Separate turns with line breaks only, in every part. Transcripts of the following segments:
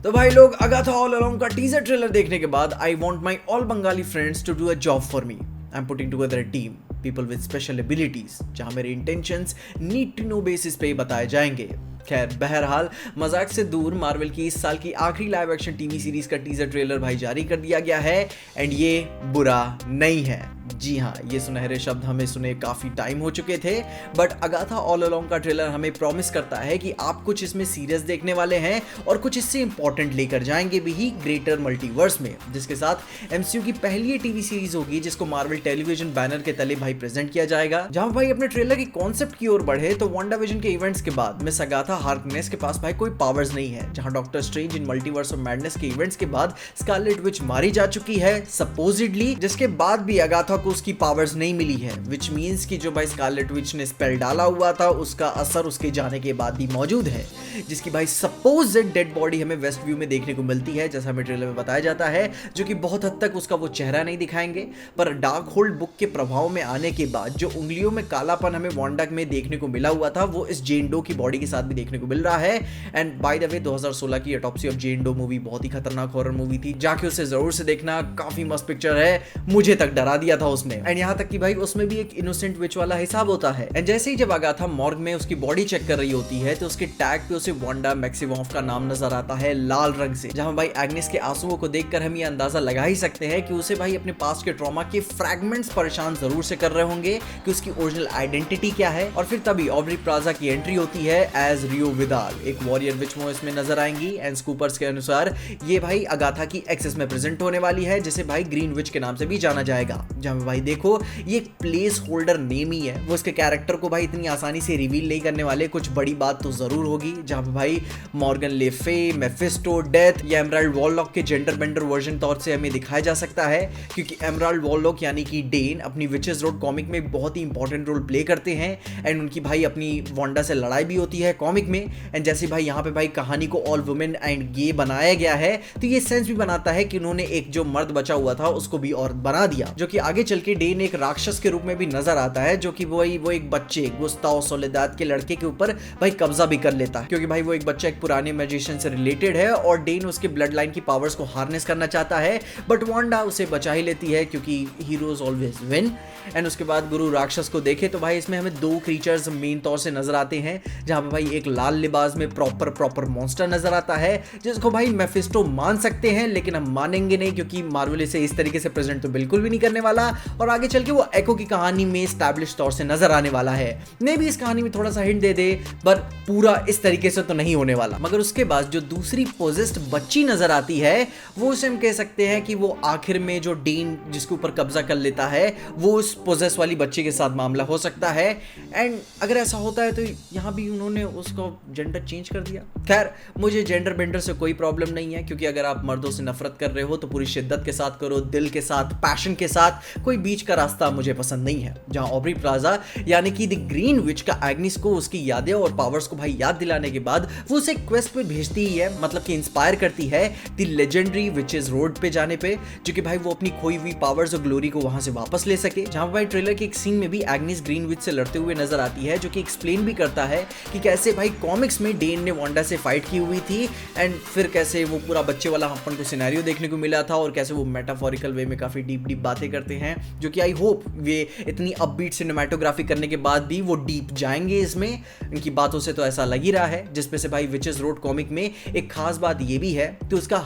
तो भाई लोग अगाथा ऑल अलोंग का टीजर ट्रेलर देखने के बाद I want my all Bengali friends to do a job for me. I am putting together a team people with special abilities जहां मेरे intentions need to know basis पे बताए जाएंगे। खैर बहरहाल मजाक से दूर मार्वल की इस साल की आखिरी लाइव एक्शन टीवी सीरीज का टीजर ट्रेलर भाई जारी कर दिया गया है एंड ये बुरा नहीं है। जी हाँ, ये सुनहरे शब्द हमें सुने काफी टाइम हो चुके थे, बट अगाथा ऑल अलोंग का ट्रेलर हमें प्रॉमिस करता है कि आप कुछ इसमें सीरियस देखने वाले हैं और कुछ इससे इंपॉर्टेंट लेकर जाएंगे भी ही ग्रेटर मल्टीवर्स में, जिसके साथ एमसीयू की पहली टीवी सीरीज होगी जिसको मार्वल टेलीविजन बैनर के तले भाई प्रेजेंट किया जाएगा। जहां भाई अपने ट्रेलर की कॉन्सेप्ट की ओर बढ़े तो वांडाविजन के इवेंट्स के बाद मिस अगाथा हार्कनेस के पास भाई कोई पावर्स नहीं है, जहां doctor strange in multiverse of madness के इवेंट्स के बाद स्कारलेट विच मारी जा चुकी है सपोजिडली, जिसके बाद भी अगाथा को उसकी पावर्स नहीं मिली है, विच मींस कि जो भाई स्कारलेट विच ने स्पेल डाला हुआ था उसका असर उसके जाने के बाद भी मौजूद है, जिसकी भाई सपोज्ड डेड बॉडी हमें वेस्ट व्यू में देखने को मिलती है जैसा हमें ट्रेलर में बताया जाता है, जो कि बहुत हद तक उसका वो चेहरा नहीं दिखाएंगे, पर डार्क होल्ड बुक के प्रभाव में आने के बाद जो उंगलियों में कालापन हमें वांडा में देखने को मिला हुआ था वो इस जेन डो की बॉडी के साथ भी देखने को मिल रहा है। एंड बाय द वे 2016 की autopsy of Jane Doe movie बहुत ही खतरनाक हॉरर मूवी थी, जाके उसे जरूर से देखना, काफी मस्त पिक्चर है, मुझे तक डरा दिया था उसने। एंड यहाँ तक कि भाई उसमें भी एक इनोसेंट विच वाला हिसाब होता है। एंड जैसे ही जब अगाथा मॉर्ग में उसकी बॉडी चेक कर रही होती है तो उसके टैग पे उसे वांडा मैक्सिमोफ का नाम नजर आता है लाल रंग से, जहां भाई एग्नेस के आंसुओं को देखकर हम ये अंदाजा लगा ही सकते हैं कि उसे भाई अपने पास्ट के ट्रॉमा के फ्रैगमेंट्स परेशान जरूर से कर रहे होंगे कि उसकी ओरिजिनल आइडेंटिटी क्या है। और फिर तभी ऑब्री प्लाजा की एंट्री होती है एज रियो विदाल, एक वॉरियर विच वो इसमें नजर आएंगी। एंड स्कूपर्स के अनुसार ये भाई अगाथा की एक्सेस में प्रेजेंट होने वाली है, जिसे भाई ग्रीन विच के नाम से भी जाना जाएगा। जहां भाई देखो ये एक प्लेस होल्डर नेम ही है, वो इसके कैरेक्टर को भाई इतनी आसानी से रिवील नहीं करने वाले, कुछ बड़ी बात तो जरूर होगी। जहां पे भाई मॉर्गन ले फे, मेफिस्टो, डेथ या एमराल्ड वॉलॉक के जेंडर बेंडर वर्जन तौर से हमें दिखाया जा सकता है, क्योंकि एमराल्ड वॉलॉक यानी कि डेन अपनी विचेस रोड कॉमिक में बहुत ही इंपॉर्टेंट रोल प्ले करते हैं एंड उनकी भाई अपनी वांडा से लड़ाई भी होती है कॉमिक में। एंड जैसे भाई यहाँ पे भाई कहानी को ऑल वुमेन एंड गे बनाया गया है तो ये सेंस भी बनाता है कि उन्होंने एक जो मर्द बचा हुआ था उसको भी औरत बना दिया, जो कि आगे चल के डेन एक राक्षस के रूप में भी नजर आता है, जो कि वो एक बच्चे गुस्ताओ सोलेदाद के लड़के के ऊपर भाई कब्जा भी कर लेता है, क्योंकि भाई वो एक बच्चा एक पुराने मैजिशियन से रिलेटेड है और डेन उसके ब्लड लाइन की पावर्स को हार्नेस करना चाहता है, बट वांडा उसे बचा ही लेती है क्योंकि हीरोज ऑलवेज विन। एंड उसके बाद गुरु राक्षस को देखे तो भाई इसमें हमें दो क्रीचर्स मेन तौर से नजर आते हैं, जहां पे भाई एक लाल लिबास में प्रॉपर मॉन्स्टर नजर आता है जिसको भाई मेफिस्टो मान सकते हैं, लेकिन हम मानेंगे नहीं क्योंकि मार्वल इसे इस तरीके से प्रेजेंट तो बिल्कुल भी नहीं करने वाला और आगे चल के वो एको की कहानी में एस्टैब्लिश तौर से नजर आने वाला है। मे भी इस कहानी में थोड़ा सा हिंट दे दे, पर पूरा इस तरीके से तो नहीं होने वाला। मगर उसके बाद जो दूसरी पोजेस्ड बच्ची नजर आती है वो उसे हम कह सकते हैं कि वो आखिर में जो डेन जिसके ऊपर कब्जा कर लेता है वो उस पोजेस वाली बच्ची के साथ मामला हो सकता है। एंड अगर ऐसा होता है तो यहाँ भी उन्होंने उसको जेंडर चेंज कर दिया। खैर मुझे जेंडर बेंडर से कोई प्रॉब्लम नहीं है, क्योंकि अगर आप मर्दों से नफरत कर रहे हो तो पूरी शिद्दत के साथ करो, दिल के साथ, पैशन के साथ, कोई बीच का रास्ता मुझे पसंद नहीं है। जहां ऑब्री प्लाजा यानी कि द ग्रीन विच का एग्निस को उसकी यादें और पावर्स को भाई याद दिलाने के बाद वो उसे क्वेस्ट पे भेजती ही है, मतलब कि इंस्पायर करती है द लेजेंडरी विचेस रोड पे जाने पे, जो कि भाई वो अपनी खोई हुई पावर्स और ग्लोरी को वहां से वापस ले सके। जहां भाई ट्रेलर के एक सीन में भी एग्निस ग्रीन विच से लड़ते हुए नजर आती है, जो कि एक्सप्लेन भी करता है कि कैसे भाई कॉमिक्स में डेन ने वांडा से फाइट की हुई थी एंड फिर कैसे वो पूरा बच्चे वाला अपन को सिनेरियो देखने को मिला था और कैसे वो मेटाफोरिकल वे में काफी डीप बातें करते हैं, जो कि आई होप वे इतनी अपबीट सिनेमैटोग्राफी करने के बाद भी वो डीप जाएंगे इसमें। इनकी बातों से तो ऐसा लग ही रहा है, जिसपे से भाई विचेस रोड कॉमिक में एक खास बात ये भी है कि उसका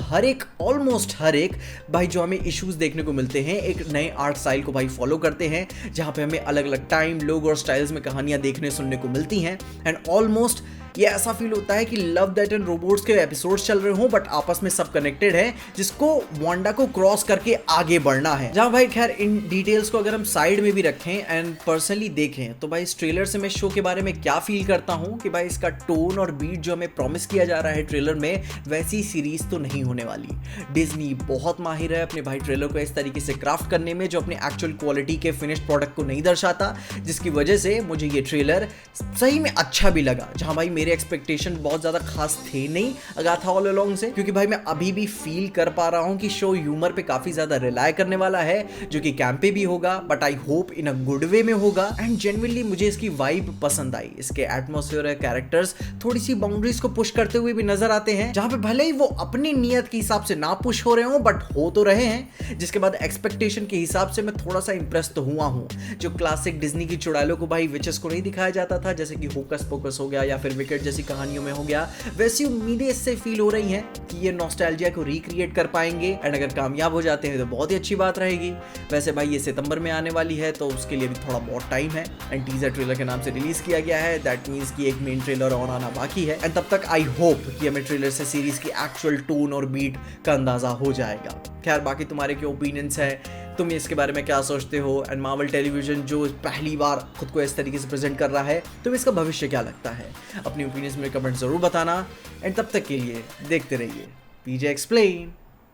ऑलमोस्ट हर एक भाई जो हमें इश्यूज देखने को मिलते हैं एक नए आर्ट स्टाइल को भाई फॉलो करते हैं, जहां पे हमें अलग अलग टाइम, लोग और स्टाइल्स में कहानियां देखने सुनने को मिलती हैं। एंड ऑलमोस्ट ये ऐसा फील होता है कि लव दैट एंड रोबोट्स के एपिसोड्स चल रहे हों, बट आपस में सब कनेक्टेड है, जिसको वांडा को क्रॉस करके आगे बढ़ना है। जहां भाई खैर इन डिटेल्स को अगर हम साइड में भी रखें एंड पर्सनली देखें तो भाई इस ट्रेलर से मैं शो के बारे में क्या फील करता हूं कि भाई इसका टोन और बीट जो हमें प्रॉमिस किया जा रहा है ट्रेलर में वैसी सीरीज तो नहीं होने वाली। डिज्नी बहुत माहिर है अपने भाई ट्रेलर को इस तरीके से क्राफ्ट करने में जो अपने एक्चुअल क्वालिटी के फिनिश्ड प्रोडक्ट को नहीं दर्शाता, जिसकी वजह से मुझे ये ट्रेलर सही में अच्छा भी लगा। जहां भाई मेरे एक्सपेक्टेशन बहुत ज्यादा खास थे नहीं अगाथा ऑल अलोंग से, क्योंकि भाई मैं अभी भी फील कर पा रहा हूँ कि शो ह्यूमर पे काफी ज्यादा रिलाय करने वाला है, जो कि कैंपे भी होगा, but I hope in a good way में होगा। एंड जेन्युइनली मुझे इसकी वाइब पसंद आई। इसके एटमॉस्फेयर और कैरेक्टर्स थोड़ी सी बाउंड्रीज को पुश करते हुए भी नजर आते हैं, जहां पे भले ही वो अपनी नियत के हिसाब से ना पुश हो रहे हो बट हो तो रहे हैं, जिसके बाद एक्सपेक्टेशन के हिसाब से मैं थोड़ा सा इंप्रेस तो हुआ हूं। जो क्लासिक डिज्नी की चुड़ैलों को भाई विचेस को नहीं दिखाया जाता था, जैसे कि होकस पोकस हो गया या फिर विकेट जैसी कहानियों में हो गया, वैसी उम्मीदें इससे फील हो रही हैं कि ये नॉस्टैल्जिया को रिक्रिएट कर पाएंगे। एंड अगर कामयाब हो जाते हैं तो बहुत ही अच्छी बात रहेगी। वैसे भाई ये सितंबर में आने वाली है, तो उसके लिए भी थोड़ा बहुत टाइम है। एंड टीजर ट्रेलर के नाम से रिलीज किया गया है, दैट मींस कि एक मेन ट्रेलर और आना बाकी है। एंड तब तक आई होप कि हमें ट्रेलर से सीरीज की एक्चुअल टोन और बीट का अंदाजा हो जाएगा। खैर बाकी तुम्हारे क्या ओपिनियंस है, तुम इसके बारे में क्या सोचते हो? एंड मार्वल टेलीविजन जो पहली बार खुद को इस तरीके से प्रेजेंट कर रहा है, तो इसका भविष्य क्या लगता है? अपनी ओपिनियंस में कमेंट जरूर बताना। एंड तब तक के लिए देखते रहिए पीजे एक्सप्लेन।